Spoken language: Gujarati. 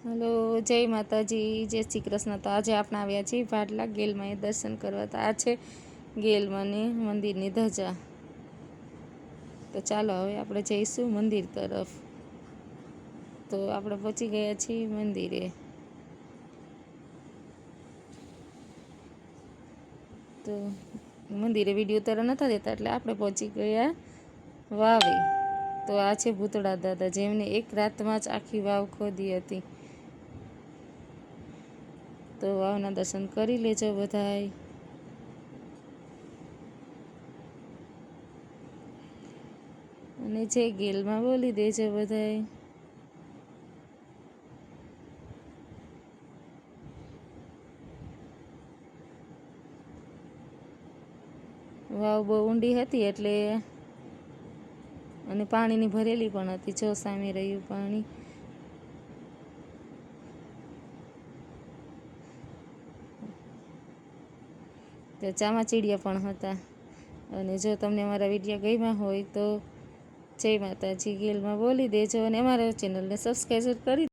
હલો, જય માતાજી, જય શ્રી કૃષ્ણ। તો આજે આપણે આવ્યા છીએ ભાડલા ગેલમાં એ દર્શન કરવા। તો આ છે ગેલમાંની મંદિરની ધજા। તો ચાલો હવે આપણે જઈશું મંદિર તરફ। તો આપણે પહોંચી ગયા છીએ મંદિરે। તો મંદિરે વિડીયો તરફ નહોતા દેતા એટલે આપણે પહોંચી ગયા વાવે। તો આ છે ભૂતળા દાદા, જેમને એક રાતમાં જ આખી વાવ ખોદી હતી। તો વાવના દર્શન કરી લેજો બધાય। અને જય ગેલમાં બોલી દેજો બધાય। વાવ બહુ ઊંડી હતી એટલે અને પાણીની ભરેલી પણ હતી। જો સામે રહ્યું પાણી। તો ચામાચીડિયા પણ હતા। અને જો તમને અમારા વિડીયો ગમ્યા હોય તો જય માતાજી, ગેલમાં બોલી દેજો અને અમારા ચેનલને સબસ્ક્રાઈબ કરી